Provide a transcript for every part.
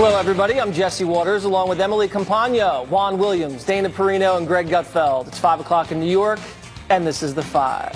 Hello, everybody. I'm Jesse Waters, along with Emily Campagna, Juan Williams, Dana Perino, and Greg Gutfeld. It's 5 o'clock in New York, and this is The Five.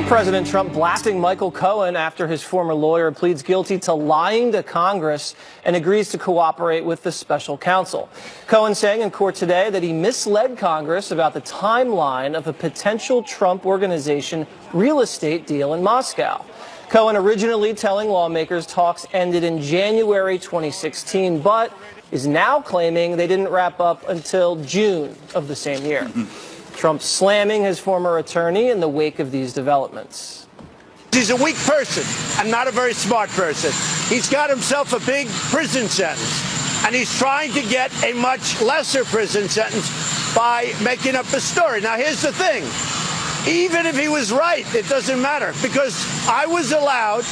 President Trump blasting Michael Cohen after his former lawyer pleads guilty to lying to Congress and agrees to cooperate with the special counsel. Cohen saying in court today that he misled Congress about the timeline of a potential Trump Organization real estate deal in Moscow. Cohen originally telling lawmakers talks ended in January 2016, but is now claiming they didn't wrap up until June of the same year. Trump slamming his former attorney in the wake of these developments. He's a weak person and not a very smart person. He's got himself a big prison sentence, and he's trying to get a much lesser prison sentence by making up a story. Now, here's the thing. Even if he was right, it doesn't matter, because I was allowed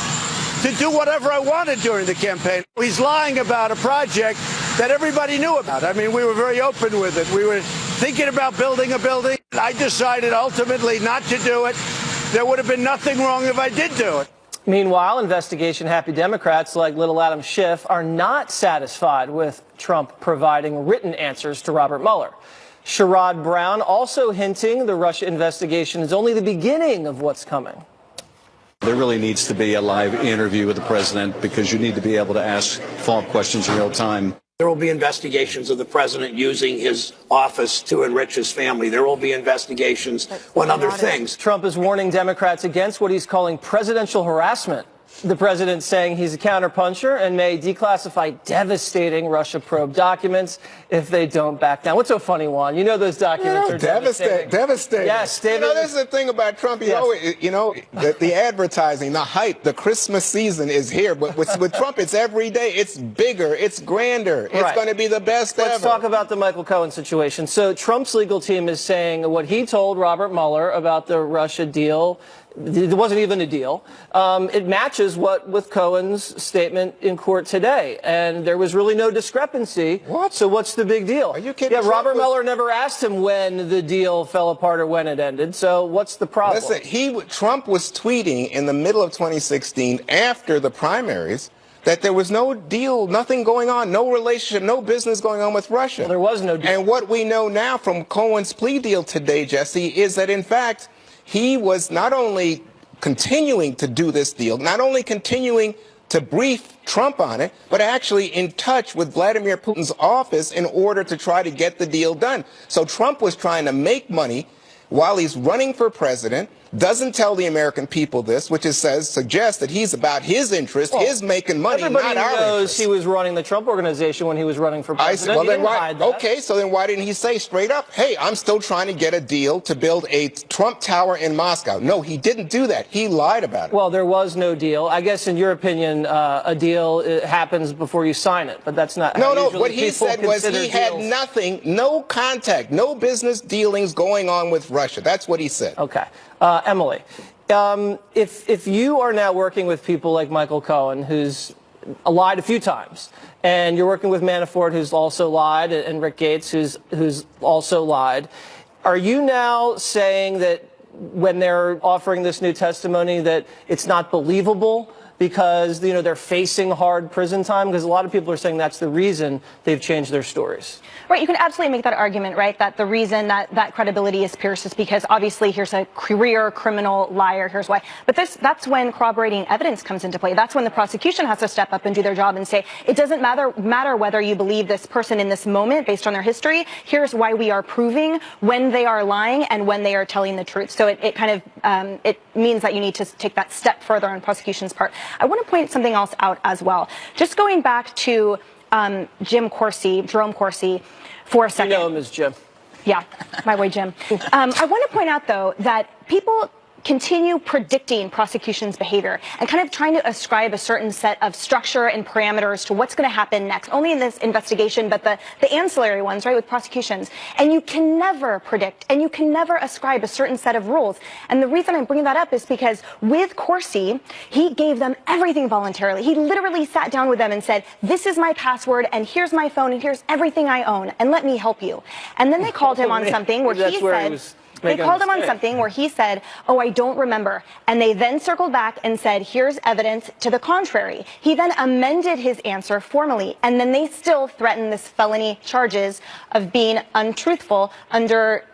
to do whatever I wanted during the campaign. He's lying about a project that everybody knew about. I mean, we were very open with it. We were thinking about building a building. I decided ultimately not to do it. There would have been nothing wrong if I did do it. Meanwhile, investigation-happy Democrats like little Adam Schiff are not satisfied with Trump providing written answers to Robert Mueller. Sherrod Brown also hinting the Russia investigation is only the beginning of what's coming. There really needs to be a live interview with the president, because you need to be able to ask follow-up questions in real time. There will be investigations of the president using his office to enrich his family. There will be investigations on other things. Trump is warning Democrats against what he's calling presidential harassment. The president saying he's a counterpuncher and may declassify devastating Russia probe documents if they don't back down. What's so funny, Juan? You know those documents are devastating. Devastating. Yes, David. You know, this is the thing about Trump. He always, the advertising, the hype, the Christmas season is here. But with Trump, it's every day. It's bigger. It's grander. It's going to be the best ever. Let's talk about the Michael Cohen situation. So Trump's legal team is saying what he told Robert Mueller about the Russia deal. It wasn't even a deal. It matches what with Cohen's statement in court today, and there was really no discrepancy. What? So what's the big deal? Are you kidding? Yeah, Robert Mueller never asked him when the deal fell apart or when it ended. So what's the problem? Listen, Trump was tweeting in the middle of 2016 after the primaries that there was no deal, nothing going on, no relationship, no business going on with Russia. Well, there was no deal. And what we know now from Cohen's plea deal today, Jesse, is that in fact he was not only continuing to do this deal, not only continuing to brief Trump on it, but actually in touch with Vladimir Putin's office in order to try to get the deal done. So Trump was trying to make money while he's running for president, doesn't tell the American people this, which suggests that he's about his interest, his making money, not our interest. Everybody knows he was running the Trump Organization when he was running for president. So then why didn't he say straight up, hey, I'm still trying to get a deal to build a Trump Tower in Moscow? No, he didn't do that. He lied about it. Well, there was no deal. I guess in your opinion, a deal happens before you sign it, but that's not how usually what he said was he had deals. nothing, no contact, no business dealings going on with Russia. That's what he said. Okay. Emily, if you are now working with people like Michael Cohen, who's lied a few times, and you're working with Manafort, who's also lied, and Rick Gates, who's also lied, are you now saying that when they're offering this new testimony that it's not believable because they're facing hard prison time? Because a lot of people are saying that's the reason they've changed their stories. Right, you can absolutely make that argument, right, that the reason that credibility is pierced is because obviously here's a career criminal liar, here's why. But that's when corroborating evidence comes into play. That's when the prosecution has to step up and do their job and say, it doesn't matter whether you believe this person in this moment based on their history. Here's why we are proving when they are lying and when they are telling the truth. So it kind of it means that you need to take that step further on prosecution's part. I want to point something else out as well. Just going back to Jerome Corsi, for a second. You know him as Jim. Yeah, my boy Jim. I want to point out, though, that people continue predicting prosecution's behavior and kind of trying to ascribe a certain set of structure and parameters to what's going to happen next, only in this investigation, but the ancillary ones, right, with prosecutions. And you can never predict and you can never ascribe a certain set of rules. And the reason I'm bringing that up is because with Corsi, he gave them everything voluntarily. He literally sat down with them and said, this is my password and here's my phone and here's everything I own and let me help you. And then they called him on something where he said, They called him on something where he said, oh, I don't remember. And they then circled back and said, here's evidence to the contrary. He then amended his answer formally. And then they still threatened this felony charges of being untruthful under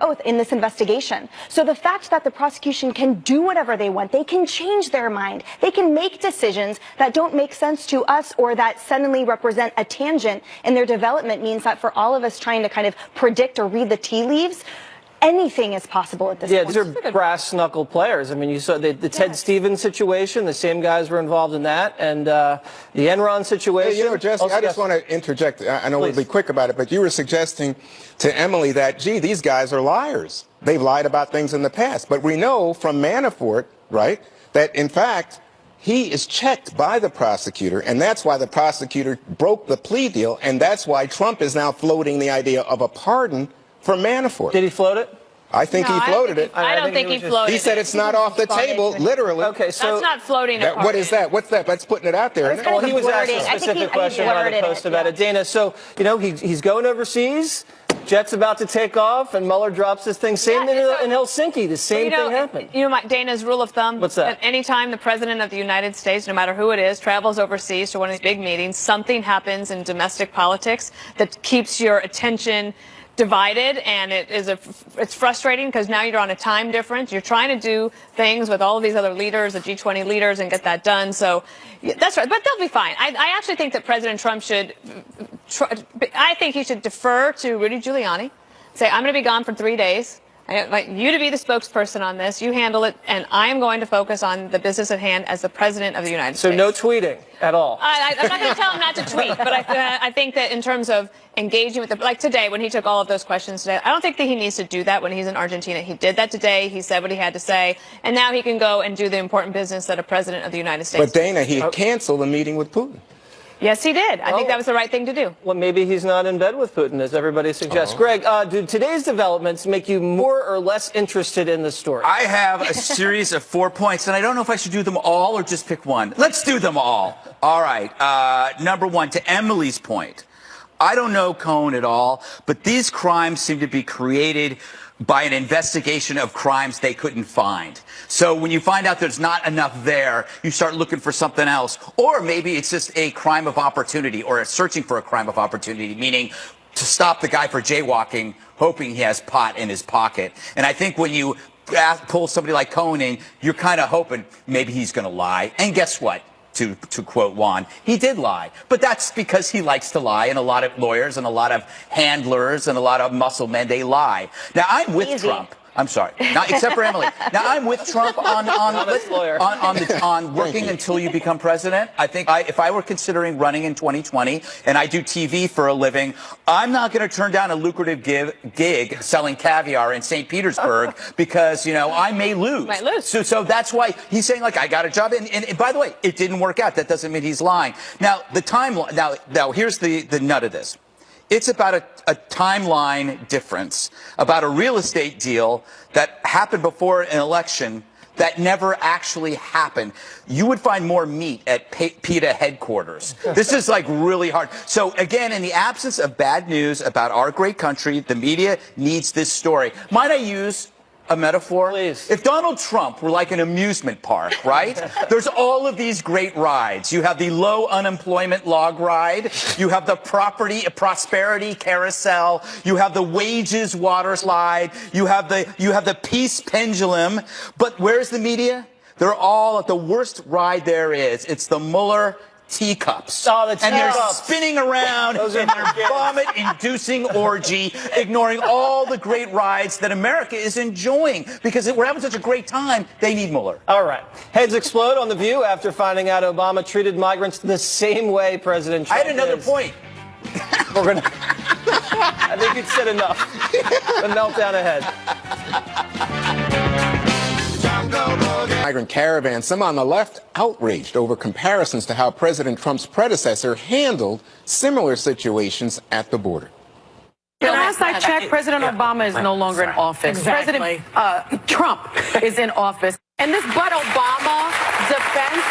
oath in this investigation. So the fact that the prosecution can do whatever they want, they can change their mind, they can make decisions that don't make sense to us or that suddenly represent a tangent in their development means that for all of us trying to kind of predict or read the tea leaves, anything is possible at this point. Yeah, these are brass knuckle players. I mean, you saw the Ted Stevens situation, the same guys were involved in that, and the Enron situation. Hey, you know, Jesse, I just want to interject. I know we'll be quick about it, but you were suggesting to Emily that, gee, these guys are liars. They've lied about things in the past. But we know from Manafort, right, that in fact, he is checked by the prosecutor, and that's why the prosecutor broke the plea deal, and that's why Trump is now floating the idea of a pardon for Manafort. Did he float it? I think he floated it. I don't think he floated it. He said it's not off the table, literally. Okay, so that's not floating a what is that? What's that? That's putting it out there. Isn't it? well, he was asked a specific question by the Post about it. Dana, so, you know, he's going overseas. Jet's about to take off, and Mueller drops this thing. Same thing in Helsinki. The same thing happened. You know, Dana's rule of thumb. What's that? Any time the president of the United States, no matter who it is, travels overseas to one of these big meetings, something happens in domestic politics that keeps your attention divided, and it's frustrating because now you're on a time difference. You're trying to do things with all of these other leaders, the G20 leaders, and get that done. So that's right, but they'll be fine. I actually think that President Trump should. I think he should defer to Rudy Giuliani. Say, I'm going to be gone for 3 days. I want you to be the spokesperson on this. You handle it, and I am going to focus on the business at hand as the president of the United States. So no tweeting at all. I'm not going to tell him not to tweet, but I think that in terms of engaging with like today when he took all of those questions today, I don't think that he needs to do that when he's in Argentina. He did that today. He said what he had to say, and now he can go and do the important business that a president of the United States. But Dana, he canceled the meeting with Putin. Yes, he did. I think that was the right thing to do. Well, maybe he's not in bed with Putin, as everybody suggests. Greg, do today's developments make you more or less interested in the story? I have a series of 4 points, and I don't know if I should do them all or just pick one. Let's do them all. All right. Number one, to Emily's point, I don't know Cohen at all, but these crimes seem to be created by an investigation of crimes they couldn't find. So when you find out there's not enough there, you start looking for something else. Or maybe it's just a crime of opportunity or searching for a crime of opportunity, meaning to stop the guy for jaywalking, hoping he has pot in his pocket. And I think when you pull somebody like Cohen in, you're kind of hoping maybe he's going to lie. And guess what? To quote Juan, he did lie. But that's because he likes to lie, and a lot of lawyers and a lot of handlers and a lot of muscle men, they lie. Now, I'm with Trump. I'm sorry. Not except for Emily. Now, I'm with Trump on working until you become president. I think if I were considering running in 2020 and I do TV for a living, I'm not going to turn down a lucrative gig selling caviar in St. Petersburg because, you know, I may lose. Might lose. So that's why he's saying, like, I got a job. And by the way, it didn't work out. That doesn't mean he's lying. Now, the timeline. Now here's the nut of this. It's about a timeline difference, about a real estate deal that happened before an election that never actually happened. You would find more meat at PETA headquarters. This is like really hard. So again, in the absence of bad news about our great country, the media needs this story. Might I use a metaphor? Please. If Donald Trump were like an amusement park, right? There's all of these great rides. You have the low unemployment log ride. You have the prosperity carousel. You have the wages water slide. You have the peace pendulum. But where's the media? They're all at the worst ride there is. It's the Mueller teacups. Oh, the teacups. And they're spinning around in their vomit-inducing orgy, ignoring all the great rides that America is enjoying. Because we're having such a great time, they need Mueller. All right. Heads explode on The View after finding out Obama treated migrants the same way President Trump I had another is. point. We're gonna. I think you'd said enough. The meltdown ahead. Migrant caravan, some on the left outraged over comparisons to how President Trump's predecessor handled similar situations at the border. Last I checked, President Obama is no longer in office. President Trump is in office. And this But Obama defense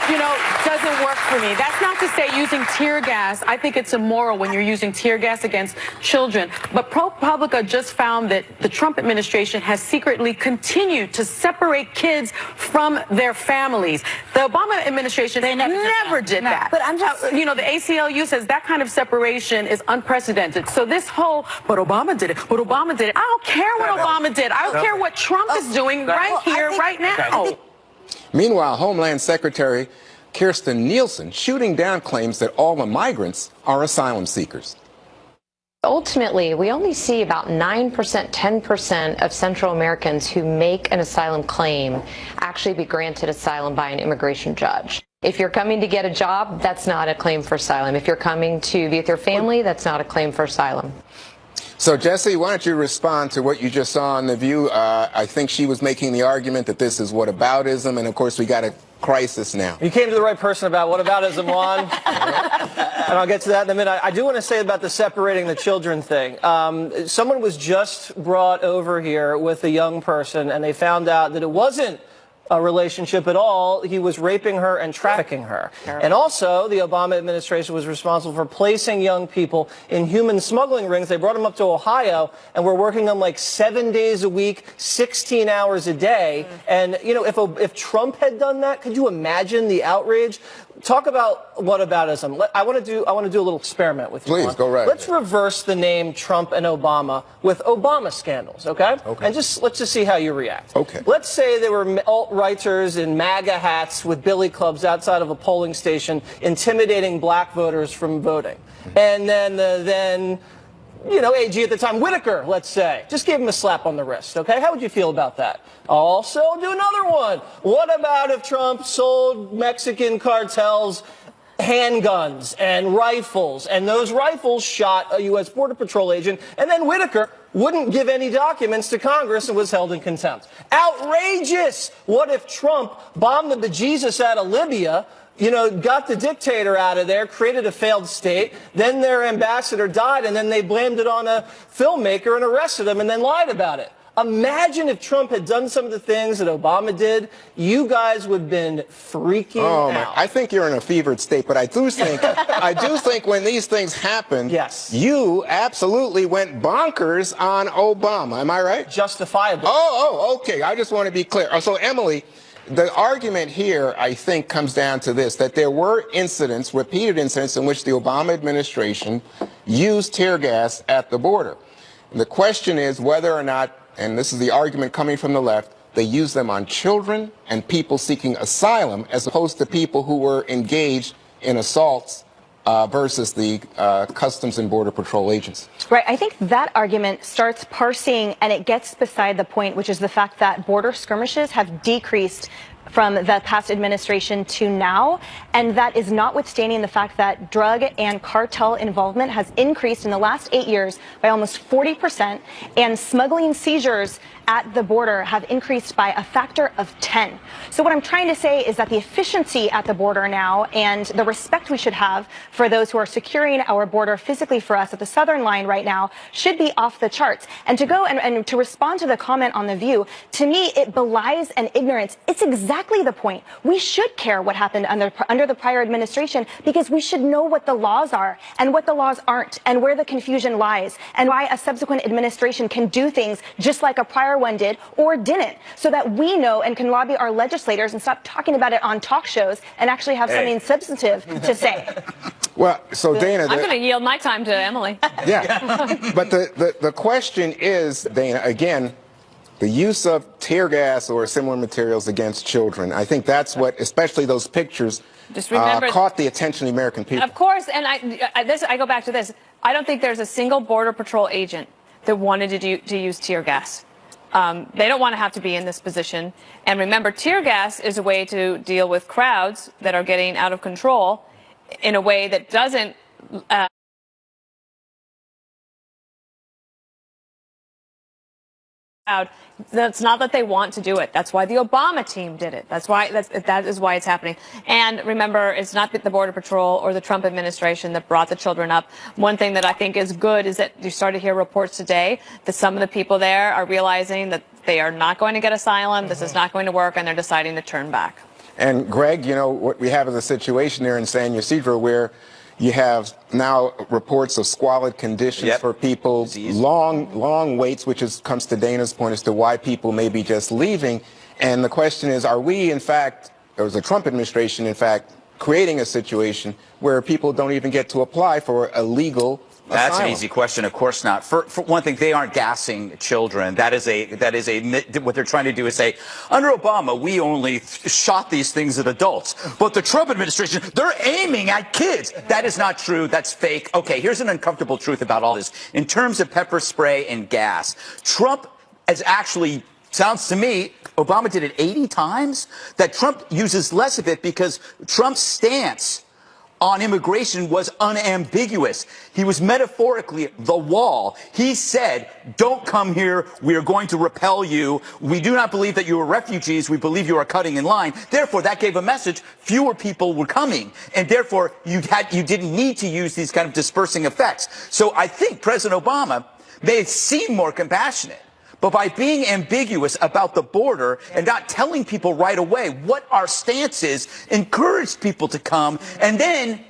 doesn't work for me. That's not to say using tear gas. I think it's immoral when you're using tear gas against children. But ProPublica just found that the Trump administration has secretly continued to separate kids from their families. The Obama administration never did that. But I'm just, the ACLU says that kind of separation is unprecedented. So this whole, but Obama did it, but Obama did it. I don't care what Obama did. I don't care what Trump is doing right here, right now. Meanwhile, Homeland Secretary Kirstjen Nielsen shooting down claims that all the migrants are asylum seekers. ultimately, we only see about 9%, 10% of Central Americans who make an asylum claim actually be granted asylum by an immigration judge. If you're coming to get a job, that's not a claim for asylum. If you're coming to be with your family, that's not a claim for asylum. So, Jesse, why don't you respond to what you just saw on The View? I think she was making the argument that this is whataboutism, and of course we got a crisis now. You came to the right person about whataboutism, Juan. And I'll get to that in a minute. I do want to say about the separating the children thing. Someone was just brought over here with a young person, and they found out that it wasn't a relationship at all. He was raping her and trafficking her. And also, the Obama administration was responsible for placing young people in human smuggling rings. They brought them up to Ohio and were working them like 7 days a week, 16 hours a day. And, you know, if Trump had done that, could you imagine the outrage? Talk about whataboutism. I want to do a little experiment with you. Please, go right Let's reverse the name Trump and Obama with Obama scandals, okay? And let's just see how you react. Okay. Let's say there were alt-righters in MAGA hats with billy clubs outside of a polling station intimidating black voters from voting. And then you know, AG at the time, Whitaker, let's say, just gave him a slap on the wrist, okay? How would you feel about that? Also, do another one. What about if Trump sold Mexican cartels handguns and rifles, and those rifles shot a U.S. Border Patrol agent, and then Whitaker wouldn't give any documents to Congress and was held in contempt? Outrageous! What if Trump bombed the bejesus out of Libya, you know, got the dictator out of there, created a failed state, then their ambassador died, and then they blamed it on a filmmaker and arrested him and then lied about it? Imagine if Trump had done some of the things that Obama did. You guys would have been freaking out. I think you're in a fevered state, but I do think when these things happen, yes, you absolutely went bonkers on Obama. Am I right? Justifiably. Okay. I just want to be clear. So, Emily, the argument here, I think, comes down to this, that there were incidents, repeated incidents, in which the Obama administration used tear gas at the border. And the question is whether or not, and this is the argument coming from the left, they use them on children and people seeking asylum as opposed to people who were engaged in assaults versus the Customs and Border Patrol agents. Right. I think that argument starts parsing, and it gets beside the point, which is the fact that border skirmishes have decreased from the past administration to now, and that is notwithstanding the fact that drug and cartel involvement has increased in the last 8 years by almost 40%, and smuggling seizures at the border have increased by a factor of 10. So what I'm trying to say is that the efficiency at the border now and the respect we should have for those who are securing our border physically for us at the southern line right now should be off the charts. And to go and to respond to the comment on The View, to me, it belies an ignorance. It's exactly the point. We should care what happened under the prior administration, because we should know what the laws are and what the laws aren't, and where the confusion lies, and why a subsequent administration can do things just like a prior one did or didn't, so that we know and can lobby our legislators and stop talking about it on talk shows and actually have something substantive to say. Well, so Dana, I'm going to yield my time to Emily. Yeah, but the question is, Dana, again, the use of tear gas or similar materials against children. I think that's what, especially those pictures, just remember, caught the attention of the American people. Of course, and I go back to this. I don't think there's a single Border Patrol agent that wanted to use tear gas. They don't want to have to be in this position. And remember, tear gas is a way to deal with crowds that are getting out of control in a way that doesn't That's not that they want to do it. That's why the Obama team did it. That is why it's happening. And remember, it's not the Border Patrol or the Trump administration that brought the children up. One thing that I think is good is that you start to hear reports today that some of the people there are realizing that they are not going to get asylum. This is not going to work, and they're deciding to turn back. And Greg, you know, what we have is a situation there in San Ysidro where you have now reports of squalid conditions for people, long waits, which comes to Dana's point as to why people may be just leaving. And the question is, are we, in fact, or is the Trump administration, in fact, creating a situation where people don't even get to apply for a legal That's asylum? an easy question. Of course not. For one thing, they aren't gassing children. That is what they're trying to do is say, under Obama, we only shot these things at adults. But the Trump administration, they're aiming at kids. That is not true. That's fake. Okay, here's an uncomfortable truth about all this. In terms of pepper spray and gas, Trump has actually, sounds to me, Obama did it 80 times, that Trump uses less of it because Trump's stance on immigration was unambiguous. He was metaphorically the wall. He said, don't come here. We are going to repel you. We do not believe that you are refugees. We believe you are cutting in line. Therefore, that gave a message. Fewer people were coming. And therefore, you didn't need to use these kind of dispersing effects. So I think President Obama may seem more compassionate. But by being ambiguous about the border and not telling people right away what our stance is, encourage people to come, and then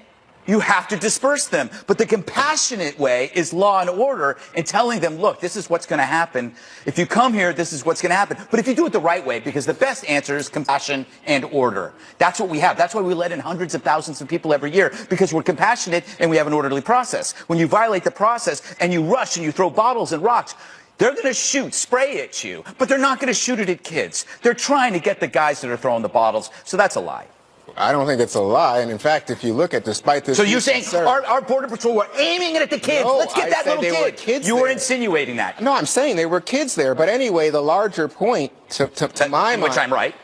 you have to disperse them. But the compassionate way is law and order and telling them, look, this is what's going to happen. If you come here, this is what's going to happen. But if you do it the right way, because the best answer is compassion and order. That's what we have. That's why we let in hundreds of thousands of people every year, because we're compassionate and we have an orderly process. When you violate the process and you rush and you throw bottles and rocks, they're going to spray at you, but they're not going to shoot it at kids. They're trying to get the guys that are throwing the bottles. So that's a lie. I don't think it's a lie. And in fact, if you look at, despite this. So you're saying our Border Patrol were aiming it at the kids? No, Let's get that little kid. You were insinuating that. No, I'm saying they were kids there. But anyway, the larger point, to my mind. Which I'm right.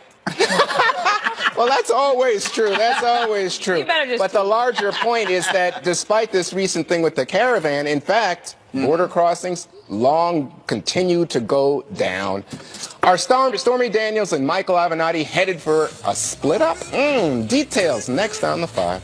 Well, that's always true. That's always true. But the larger point is that despite this recent thing with the caravan, in fact, border crossings continue to go down. Are Stormy Daniels and Michael Avenatti headed for a split up? Details next on The Five.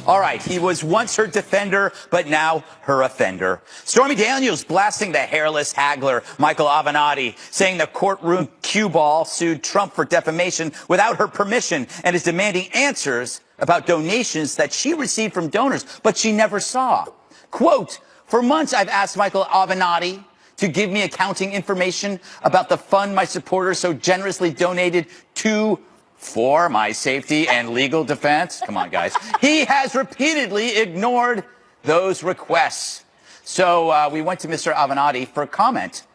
All right, he was once her defender, but now her offender. Stormy Daniels blasting the hairless haggler, Michael Avenatti, saying the courtroom cue ball sued Trump for defamation without her permission and is demanding answers about donations that she received from donors, but she never saw. Quote, for months I've asked Michael Avenatti to give me accounting information about the fund my supporters so generously donated to for my safety and legal defense. Come on, guys. He has repeatedly ignored those requests. So we went to Mr. Avenatti for comment.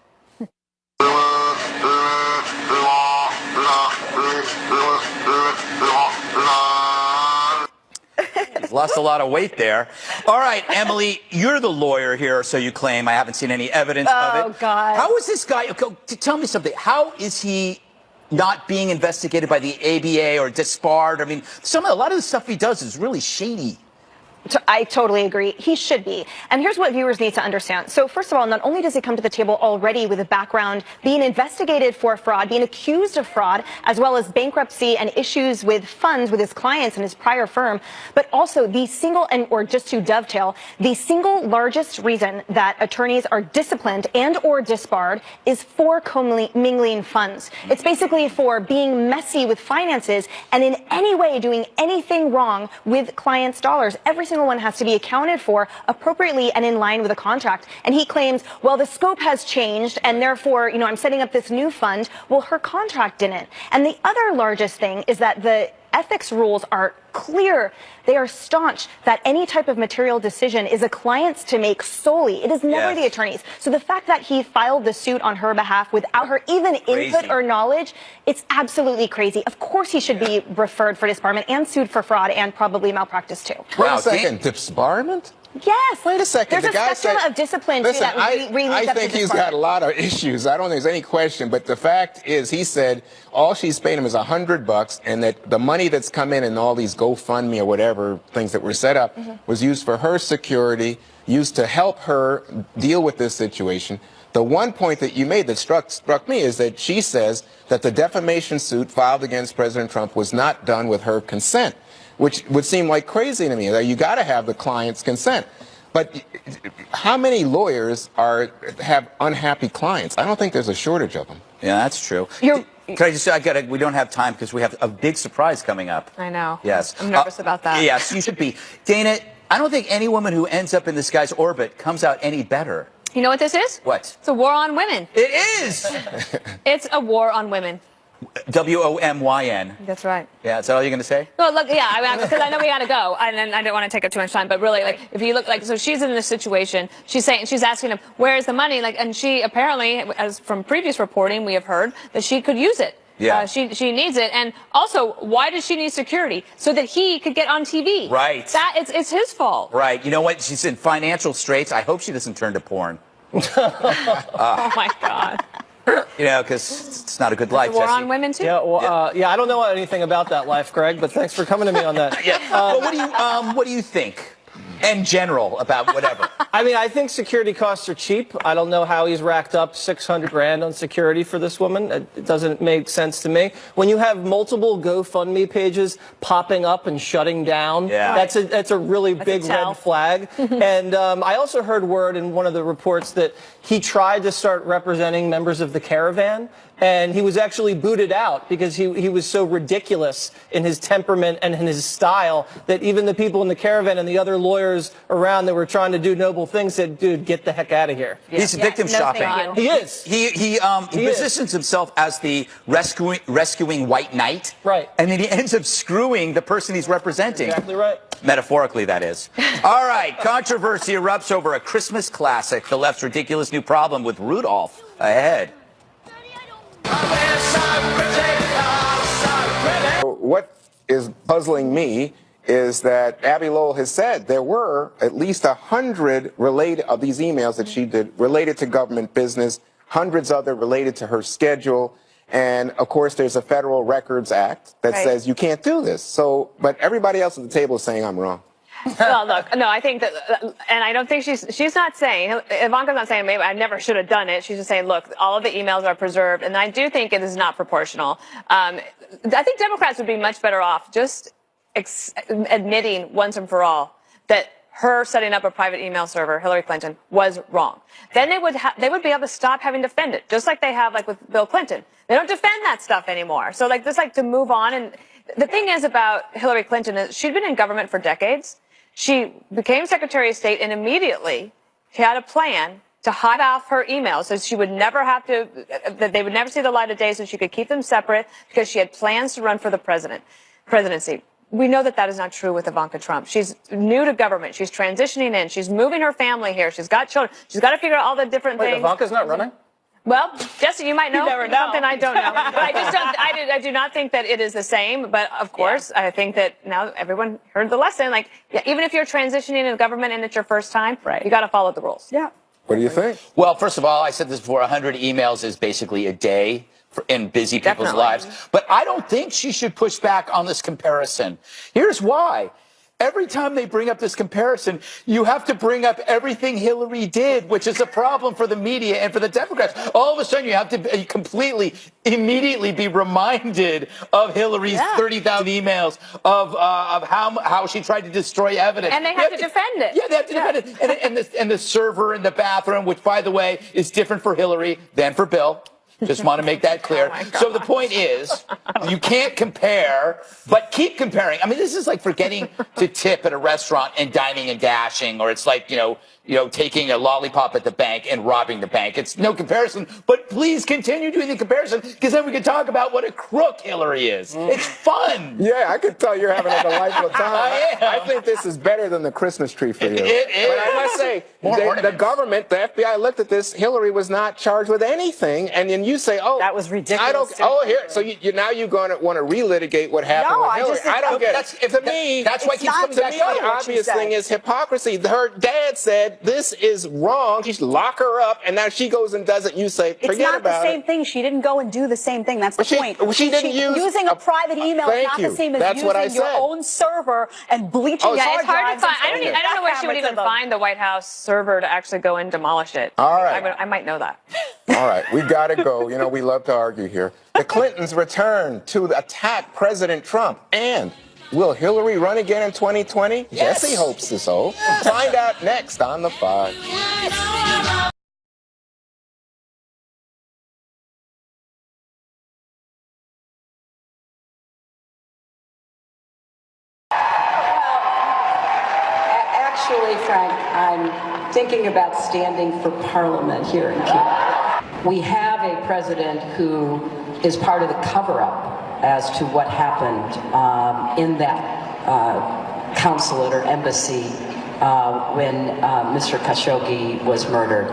He's lost a lot of weight there. All right, Emily, you're the lawyer here, so you claim. I haven't seen any evidence of it. Oh, God. How is this guy? Tell me something. How is he not being investigated by the ABA or disbarred? I mean, a lot of the stuff he does is really shady. I totally agree. He should be. And here's what viewers need to understand. So first of all, not only does he come to the table already with a background being investigated for fraud, being accused of fraud, as well as bankruptcy and issues with funds with his clients and his prior firm, but also the single, or just to dovetail, the single largest reason that attorneys are disciplined and or disbarred is for commingling funds. It's basically for being messy with finances and in any way doing anything wrong with clients' dollars. Every single one has to be accounted for appropriately and in line with a contract. And he claims, well, the scope has changed and therefore, I'm setting up this new fund. Well, her contract didn't. And the other largest thing is that the ethics rules are clear. They are staunch that any type of material decision is a client's to make solely. It is never the attorney's. So the fact that he filed the suit on her behalf without her even input or knowledge, it's absolutely crazy. Of course he should be referred for disbarment and sued for fraud and probably malpractice too. Wait a second, disbarment? Yes. Wait a second. There's a spectrum of discipline too that really leads up to I think he's got a lot of issues. I don't think there's any question. But the fact is, he said all she's paying him is $100, and that the money that's come in and all these GoFundMe or whatever things that were set up was used for her security, used to help her deal with this situation. The one point that you made that struck me is that she says that the defamation suit filed against President Trump was not done with her consent, which would seem like crazy to me. You got to have the client's consent. But how many lawyers have unhappy clients? I don't think there's a shortage of them. Yeah, that's true. You're- Can I just say, we don't have time because we have a big surprise coming up. I know. Yes. I'm nervous about that. Yes, you should be. Dana, I don't think any woman who ends up in this guy's orbit comes out any better. You know what this is? What? It's a war on women. It is! It's a war on women. WOMYN. That's right. Yeah, is that all you're going to say? Well, look, yeah, because I know we got to go, and I don't want to take up too much time. But really, like, if you look, like, so she's in this situation. She's asking him, "Where's the money?" Like, and she apparently, as from previous reporting, we have heard that she could use it. Yeah. She needs it, and also, why does she need security? So that he could get on TV. Right. That it's his fault. Right. You know what? She's in financial straits. I hope she doesn't turn to porn. Oh my God. You know, because it's not a good life, The war Jesse. on women too. Yeah, well, I don't know anything about that life, Greg, but thanks for coming to me on that. Yeah. Well, what do you think, in general, about whatever? I mean, I think security costs are cheap. I don't know how he's racked up $600,000 on security for this woman. It doesn't make sense to me. When you have multiple GoFundMe pages popping up and shutting down, that's a really big red flag. And I also heard word in one of the reports that he tried to start representing members of the caravan, and he was actually booted out because he was so ridiculous in his temperament and in his style that even the people in the caravan and the other lawyers around that were trying to do noble things said, "Dude, get the heck out of here." Yeah. He's victim shopping. He is. He positions himself as the rescuing white knight. Right. And then he ends up screwing the person he's representing. Exactly right. Metaphorically, that is. All right. Controversy erupts over a Christmas classic, the left's ridiculous new problem with Rudolph. Ahead. What is puzzling me is that Abby Lowell has said there were at least 100 related of these emails that she did related to government business, hundreds other related to her schedule. And of course, there's a Federal Records Act that says you can't do this. So, but everybody else at the table is saying I'm wrong. Well, look, no, I think that, and I don't think she's not saying, Ivanka's not saying maybe I never should have done it. She's just saying, look, all of the emails are preserved, and I do think it is not proportional. I think Democrats would be much better off just admitting once and for all that her setting up a private email server, Hillary Clinton, was wrong. Then they would be able to stop having to defend it, just like they have like with Bill Clinton. They don't defend that stuff anymore. So like just like to move on. And the thing is about Hillary Clinton is she'd been in government for decades. She became Secretary of State, and immediately she had a plan to hide off her emails so she would never have to, that they would never see the light of day, so she could keep them separate because she had plans to run for the presidency. We know that that is not true with Ivanka Trump. She's new to government. She's transitioning in. She's moving her family here. She's got children. She's got to figure out all the different things. Ivanka's not running? Well, Jesse, you might know. You never know. Something I don't know. But I do not think that it is the same. But of course, I think that now everyone heard the lesson. Like, even if you're transitioning in government and it's your first time, you got to follow the rules. Yeah. What do you think? Well, first of all, I said this before, 100 emails is basically a day in busy people's lives. But I don't think she should push back on this comparison. Here's why. Every time they bring up this comparison, you have to bring up everything Hillary did, which is a problem for the media and for the Democrats. All of a sudden, you have to immediately be reminded of Hillary's 30,000 emails, of how she tried to destroy evidence. And they have to defend it. Yeah, they have to defend it. And the server in the bathroom, which, by the way, is different for Hillary than for Bill. Just want to make that clear. So the point is, you can't compare, but keep comparing. I mean, this is like forgetting to tip at a restaurant and dining and dashing, or it's like, taking a lollipop at the bank and robbing the bank. It's no comparison, but please continue doing the comparison, because then we can talk about what a crook Hillary is. It's fun. Yeah, I could tell you're having a delightful time. I think this is better than the Christmas tree for you. It is. But I must say, the government, the FBI looked at this. Hillary was not charged with anything, and then you say, "Oh, that was ridiculous." Here. So now you're going to want to relitigate what happened with Hillary. I don't get it. To me, that's why it keeps coming back. The obvious thing is hypocrisy. Her dad said this is wrong. She should lock her up, and now she goes and does it. You say, forget about it. It's not the same thing. She didn't go and do the same thing. That's the point. She didn't use using a private email is not the same as using your own server and bleaching Yeah, it's hard to find. I don't know where she would even them. find the White House server to actually go and demolish it. All right. I might know that. All right, we got to go. We love to argue here. The Clintons return to attack President Trump. And will Hillary run again in 2020? Yes. Jesse hopes so. Find out next on The Five. Actually, Frank, I'm thinking about standing for Parliament here in Cuba. We have a president who is part of the cover-up as to what happened in that consulate or embassy when Mr. Khashoggi was murdered.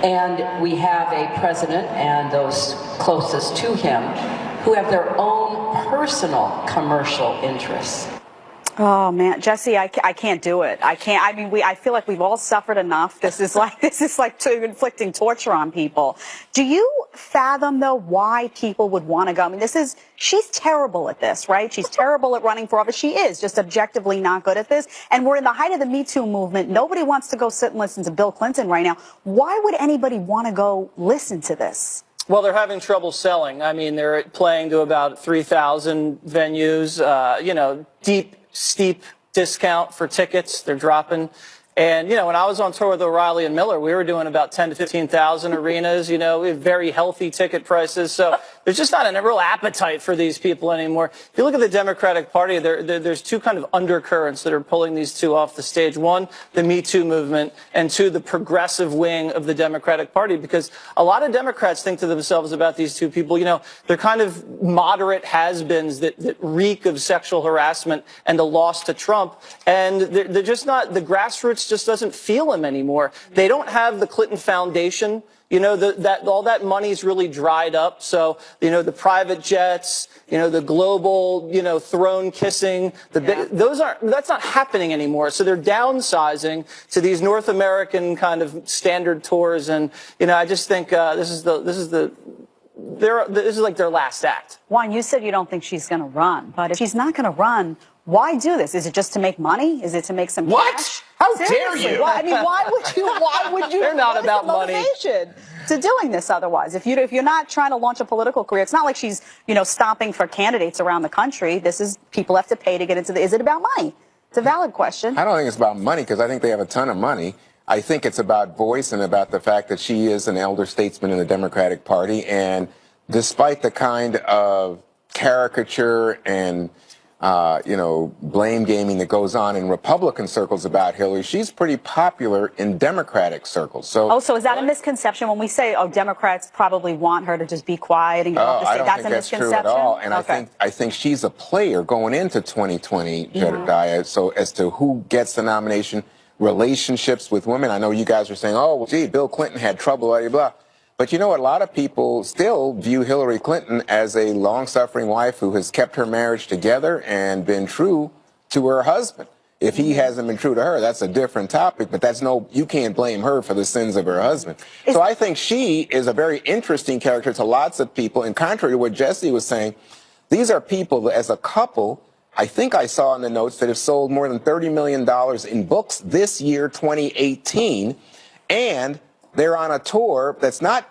And we have a president and those closest to him who have their own personal commercial interests. Oh man, Jesse, I can't do it. I can't. I mean, I feel like we've all suffered enough. This is like inflicting torture on people. Do you fathom though why people would want to go? I mean, she's terrible at this, right? She's terrible at running for office. She is just objectively not good at this. And we're in the height of the Me Too movement. Nobody wants to go sit and listen to Bill Clinton right now. Why would anybody want to go listen to this? Well, they're having trouble selling. I mean, they're playing to about 3,000 venues, steep discount for tickets. They're dropping. And, when I was on tour with O'Reilly and Miller, we were doing about 10 to 15,000 arenas, we have very healthy ticket prices. So there's just not a real appetite for these people anymore. If you look at the Democratic Party, there's two kind of undercurrents that are pulling these two off the stage. One, the Me Too movement, and two, the progressive wing of the Democratic Party, because a lot of Democrats think to themselves about these two people, they're kind of moderate has-beens that reek of sexual harassment and a loss to Trump. And they're just not, the grassroots just doesn't feel them anymore. They don't have the Clinton Foundation. All that money's really dried up. So, the private jets, the global, throne kissing, that's not happening anymore. So they're downsizing to these North American kind of standard tours. And, I just think, this is like their last act. Juan, you said you don't think she's going to run, but if she's not going to run, why do this? Is it just to make money? Is it to make some cash? What? How Seriously, dare you? I mean, why would you? They're not about money. Motivation to doing this otherwise. If you're not trying to launch a political career, it's not like she's, stomping for candidates around the country. This is people have to pay to get into is it about money? It's a valid question. I don't think it's about money because I think they have a ton of money. I think it's about voice and about the fact that she is an elder statesman in the Democratic Party. And despite the kind of caricature and blame gaming that goes on in Republican circles about Hillary, she's pretty popular in Democratic circles. So is that a misconception when we say, Democrats probably want her to just be quiet and get off the stage? That's a misconception. True at all. And okay. I think she's a player going into 2020, Jedediah. So as to who gets the nomination, relationships with women. I know you guys are saying, Bill Clinton had trouble, blah, blah, blah. But a lot of people still view Hillary Clinton as a long-suffering wife who has kept her marriage together and been true to her husband. If he hasn't been true to her, that's a different topic, but you can't blame her for the sins of her husband. So I think she is a very interesting character to lots of people. And contrary to what Jesse was saying, these are people that, as a couple, I think I saw in the notes that have sold more than $30 million in books this year, 2018, and they're on a tour it's not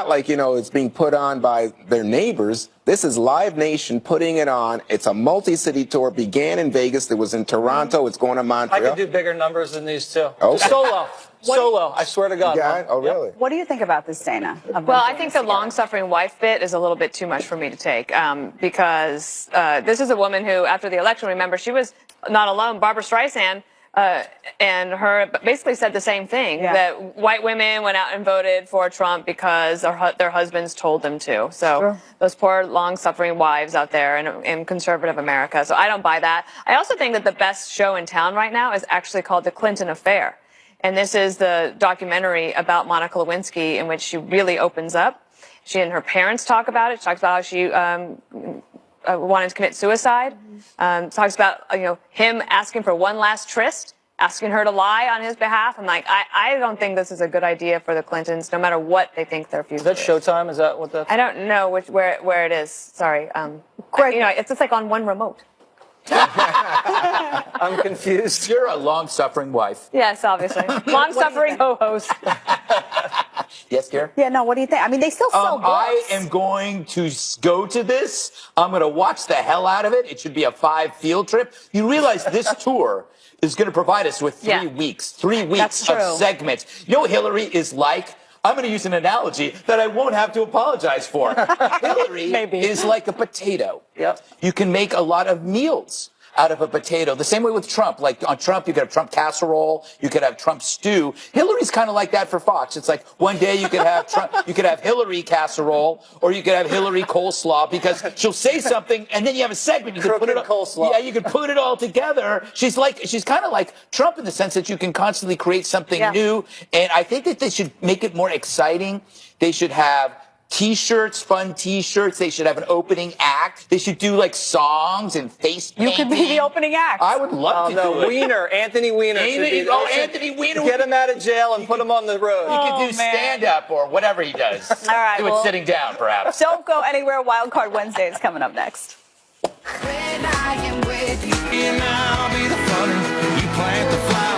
like, it's being put on by their neighbors. This is Live Nation putting it on. It's a multi-city tour. Began in Vegas. It was in Toronto. It's going to Montreal. I could do bigger numbers than these two. Okay. Solo. I swear to God. Yeah. Oh, really? What do you think about this, Dana? Well, I think the long-suffering wife bit is a little bit too much for me to take because this is a woman who, after the election, remember, she was not alone. Barbara Streisand and her basically said the same thing, that white women went out and voted for Trump because their husbands told them to. So those poor long-suffering wives out there in conservative America. So I don't buy that. I also think that the best show in town right now is actually called The Clinton Affair. And this is the documentary about Monica Lewinsky in which she really opens up. She and her parents talk about it. She talks about how she wanted to commit suicide. Talks about him asking for one last tryst, asking her to lie on his behalf. I'm like, I don't think this is a good idea for the Clintons, no matter what they think their future is. Is that Showtime? Is that what that's? I don't know where it is. Sorry. Greg, it's just like on one remote. I'm confused. You're a long-suffering wife. Yes, obviously. Long-suffering co-host. Yes, Gary? Yeah, no, what do you think? I mean, they still sell books. I am going to go to this. I'm going to watch the hell out of it. It should be a 5 field trip. You realize this tour is going to provide us with 3 weeks. 3 weeks of segments. You know what Hillary is like? I'm going to use an analogy that I won't have to apologize for. Hillary is like a potato. Yep. You can make a lot of meals out of a potato. The same way with Trump. Like on Trump, you could have Trump casserole, you could have Trump stew. Hillary's kind of like that for Fox. It's like one day you could have Trump, you could have Hillary casserole, or you could have Hillary coleslaw, because she'll say something and then you have a segment. You could put it coleslaw. Yeah, you could put it all together. She's kind of like Trump in the sense that you can constantly create something new. And I think that they should make it more exciting. They should have T-shirts, fun T-shirts. They should have an opening act. They should do like songs and face painting. You could be the opening act. I would love to do it. Weiner, Anthony Weiner. Anthony Weiner. Get him out of jail and put him on the road. He could do stand-up or whatever he does. All right. Do it sitting down, perhaps. Don't go anywhere. Wild Card Wednesday is coming up next.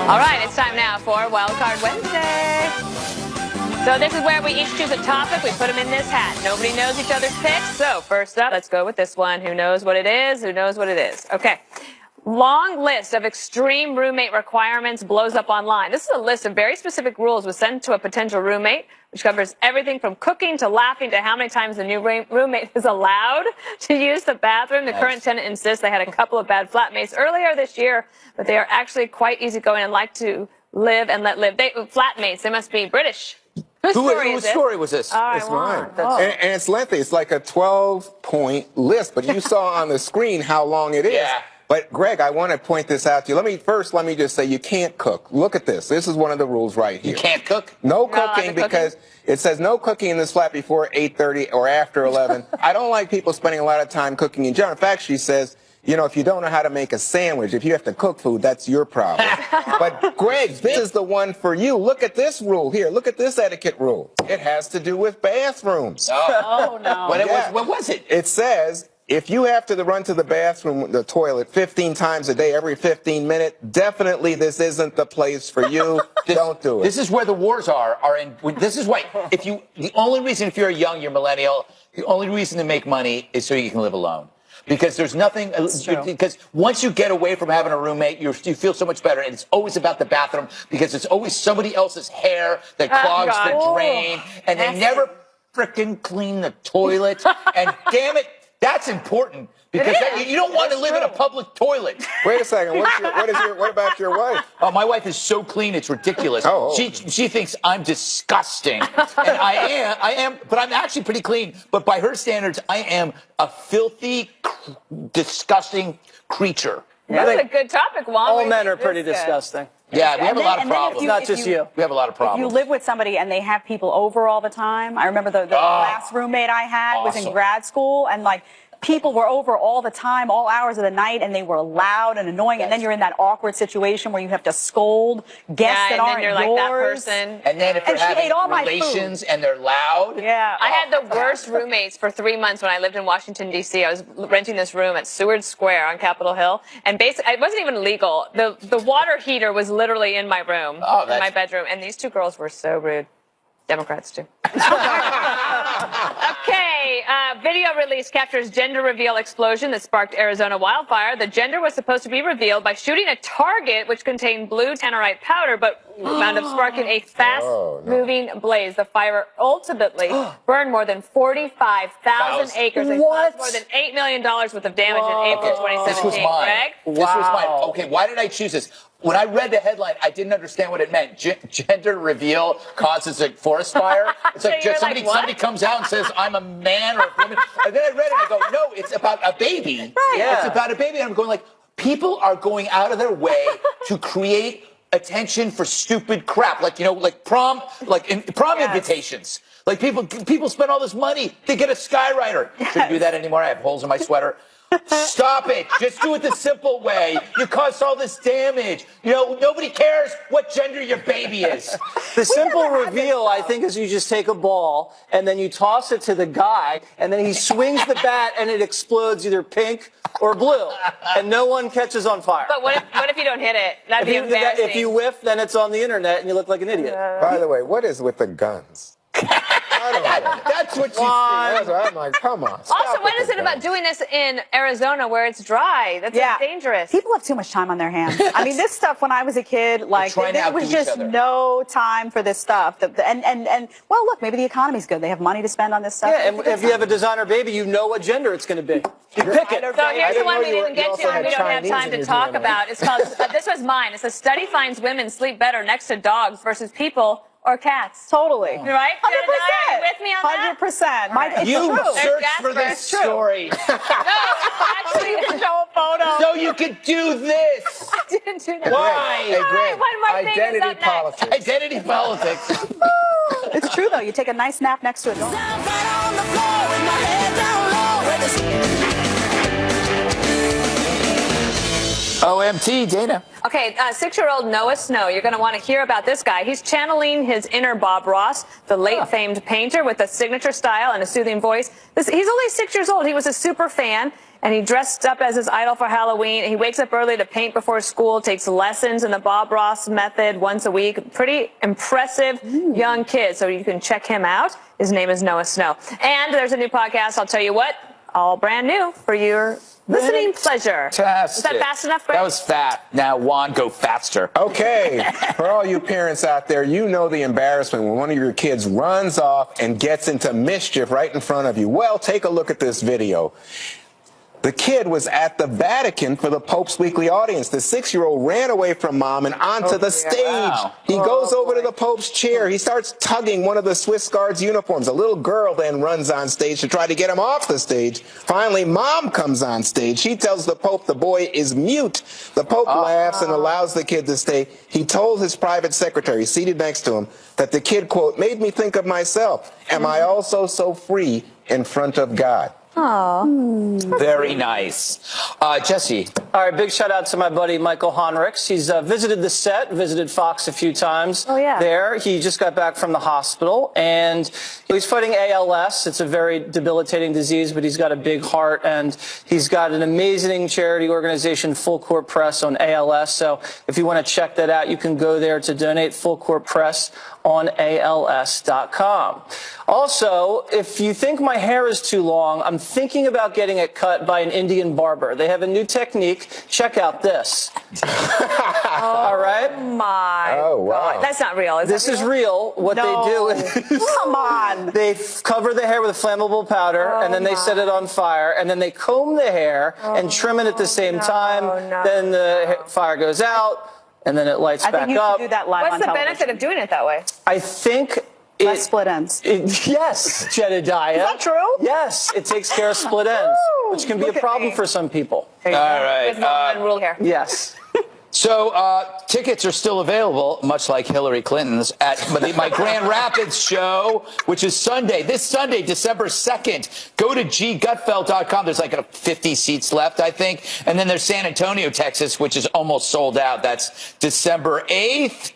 All right, it's time now for Wild Card Wednesday. So this is where we each choose a topic. We put them in this hat. Nobody knows each other's picks. So first up, let's go with this one. Who knows what it is? Who knows what it is? Okay. Long list of extreme roommate requirements blows up online. This is a list of very specific rules was sent to a potential roommate, which covers everything from cooking to laughing to how many times the new roommate is allowed to use the bathroom. The current tenant insists they had a couple of bad flatmates earlier this year, but they are actually quite easygoing and like to live and let live. Flatmates, they must be British. Whose story was this? It's mine. And it's lengthy. It's like a 12-point list, but you saw on the screen how long it is. Yeah. But, Greg, I want to point this out to you. Let me just say you can't cook. Look at this. This is one of the rules right here. You can't cook? No cooking, because it says no cooking in this flat before 8:30 or after 11. I don't like people spending a lot of time cooking in general. In fact, she says, you know, if you don't know how to make a sandwich, if you have to cook food, that's your problem. But, Greg, this is the one for you. Look at this rule here. Look at this etiquette rule. It has to do with bathrooms. Oh, no. What was it? It says, if you have to run to the bathroom, the toilet, 15 times a day, every 15 minutes, definitely this isn't the place for you. Don't do it. This is where the wars are in. This is why, the only reason, if you're young, you're millennial, the only reason to make money is so you can live alone. Because there's nothing, because once you get away from having a roommate, you feel so much better. And it's always about the bathroom, because it's always somebody else's hair that clogs the drain. And they never frickin' clean the toilet. And damn it, that's important. Because you don't want to live in a public toilet. Wait a second. What about your wife? Oh, my wife is so clean, it's ridiculous. She thinks I'm disgusting. And I am, but I'm actually pretty clean. But by her standards, I am a filthy, disgusting creature. That's a good topic, Juan. All men are pretty disgusting. Yeah, we have a lot of problems. Not just you. We have a lot of problems. If you live with somebody and they have people over all the time. I remember the last roommate I had was in grad school, and like, people were over all the time, all hours of the night, and they were loud and annoying. And then you're in that awkward situation where you have to scold guests that aren't yours. Like that person. And then if they're having relations and they're loud. Yeah. I had the worst roommates for 3 months when I lived in Washington, D.C. I was renting this room at Seward Square on Capitol Hill. And basically, it wasn't even legal. The water heater was literally in my room, in my bedroom. And these two girls were so rude. Democrats too. Okay, video release captures gender reveal explosion that sparked Arizona wildfire. The gender was supposed to be revealed by shooting a target which contained blue tannerite powder, but wound up sparking a fast-moving blaze. The fire ultimately burned more than 45,000 acres and caused more than $8 million worth of damage in April 2017. This was mine. Greg? This was mine. Okay, why did I choose this? When I read the headline, I didn't understand what it meant. Gender reveal causes a forest fire. It's like just somebody comes out and says, I'm a man or a woman. And then I read it and I go, no, it's about a baby. Right. Yeah. It's about a baby. And I'm going like, people are going out of their way to create attention for stupid crap. Like, you know, like prom invitations. Like people spend all this money to get a skywriter. Shouldn't do that anymore. I have holes in my sweater. Stop it. Just do it the simple way. You caused all this damage. You know, nobody cares what gender your baby is. The simple reveal, I think, is you just take a ball and then you toss it to the guy and then he swings the bat and it explodes either pink or blue and no one catches on fire. But what if you don't hit it? That'd be embarrassing. If you whiff, then it's on the internet and you look like an idiot. By the way, what is with the guns? That's what you think. I'm like, come on. Also, what is it about doing this in Arizona where it's dry? That's dangerous. People have too much time on their hands. I mean, this stuff when I was a kid, like there was just no time for this stuff. And well, look, maybe the economy's good. They have money to spend on this stuff. Yeah, and if you have a designer baby, you know what gender it's going to be. You pick it. So here's the one we know you didn't get also to and had we don't have Chinese time in to your talk DNA. about. It's called, this was mine. It's a study finds women sleep better next to dogs versus people or cats. Totally. Right? 100%. Are you with me on that? 100%. It's You true. searched for Jasper. this story Actually, Show a photo. so you could do this. I didn't do that. Why? All right, one more thing is Identity up next. politics. Identity politics. It's true, though. You take a nice nap next to a dog. OMT, Dana. Okay, 6-year-old Noah Snow. You're going to want to hear about this guy. He's channeling his inner Bob Ross, the late famed painter, with a signature style and a soothing voice. He's only 6 years old. He was a super fan, and he dressed up as his idol for Halloween. He wakes up early to paint before school, takes lessons in the Bob Ross method once a week. Pretty impressive young kid, so you can check him out. His name is Noah Snow. And there's a new podcast, I'll tell you what, all brand new for your listening pleasure. Fantastic. Was that fast enough, Greg? That was fat. Now, Juan, go faster. Okay, for all you parents out there, you know the embarrassment when one of your kids runs off and gets into mischief right in front of you. Well, take a look at this video. The kid was at the Vatican for the Pope's weekly audience. The 6-year-old ran away from mom and onto the stage. Wow. He goes over to the Pope's chair. He starts tugging one of the Swiss Guards uniforms. A little girl then runs on stage to try to get him off the stage. Finally, mom comes on stage. She tells the Pope the boy is mute. The Pope laughs and allows the kid to stay. He told his private secretary, seated next to him, that the kid, quote, made me think of myself. Am I also so free in front of God? Very nice. Jesse. All right, big shout out to my buddy Michael Honricks. He's visited the set, visited Fox a few times. Oh, yeah. There, he just got back from the hospital, and he's fighting ALS. It's a very debilitating disease, but he's got a big heart, and he's got an amazing charity organization, Full Court Press, on ALS. So if you want to check that out, you can go there to donate. Full Court Press on ALS.com. Also, if you think my hair is too long, I'm thinking about getting it cut by an Indian barber. They have a new technique. Check out this. All right? My Oh, wow. God. That's not real, is This it? is real. What they do is Come on. they cover the hair with a flammable powder, and then they set it on fire, and then they comb the hair and trim it at the same time. Then the fire goes out, and then it lights I back think you up. should do that live What's on the television. benefit of doing it that way? I think Less split ends. yes, Jedediah. Is that true? Yes, it takes care of split ends, which can be a problem for some people. All right. There's one rule here. Yes. So tickets are still available, much like Hillary Clinton's, at my Grand Rapids show, which is Sunday. This Sunday, December 2nd. Go to ggutfeld.com. There's like 50 seats left, I think. And then there's San Antonio, Texas, which is almost sold out. That's December 8th.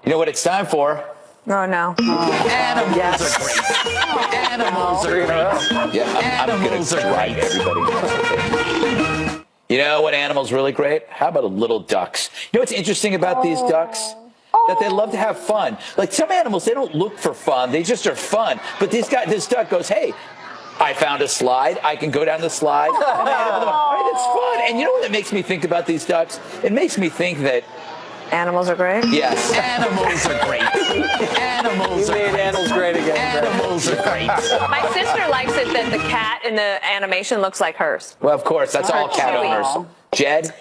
You know what it's time for? Oh, no. Animals are great. Animals are great. Yeah, I'm going to drive everybody. You know what animal's really great? How about little ducks? You know what's interesting about these ducks? That they love to have fun. Like some animals, they don't look for fun. They just are fun. But this duck goes, hey, I found a slide. I can go down the slide. And it's fun. And you know what it makes me think about these ducks? It makes me think that Animals are great? yes, animals are great. Animals You made animals great again. Greg. Animals are great. My sister likes it that the cat in the animation looks like hers. Well, of course, that's all cat Chewy. owners. Jed?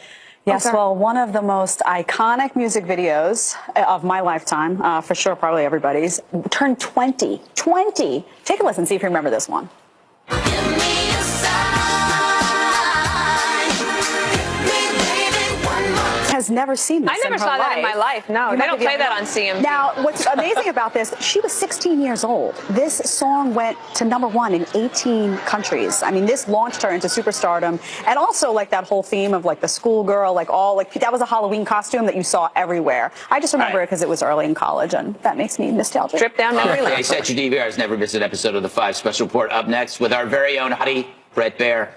Yes, well, one of the most iconic music videos of my lifetime, for sure, probably everybody's, turned 20. 20! Take a listen, see if you remember this one. Has never seen this. I never in her saw that in life. my life. No, You they never don't play did. that on CMT. Now, what's amazing about this, she was 16 years old. This song went to #1 in 18 countries. I mean, this launched her into superstardom. And also, like, that whole theme of, like, the schoolgirl, that was a Halloween costume that you saw everywhere. I just remember it because it was early in college, and that makes me nostalgic. Trip down memory lane. Okay, set your DVRs. Never miss an episode of The 5 Special Report. Up next with our very own hottie, Brett Baer.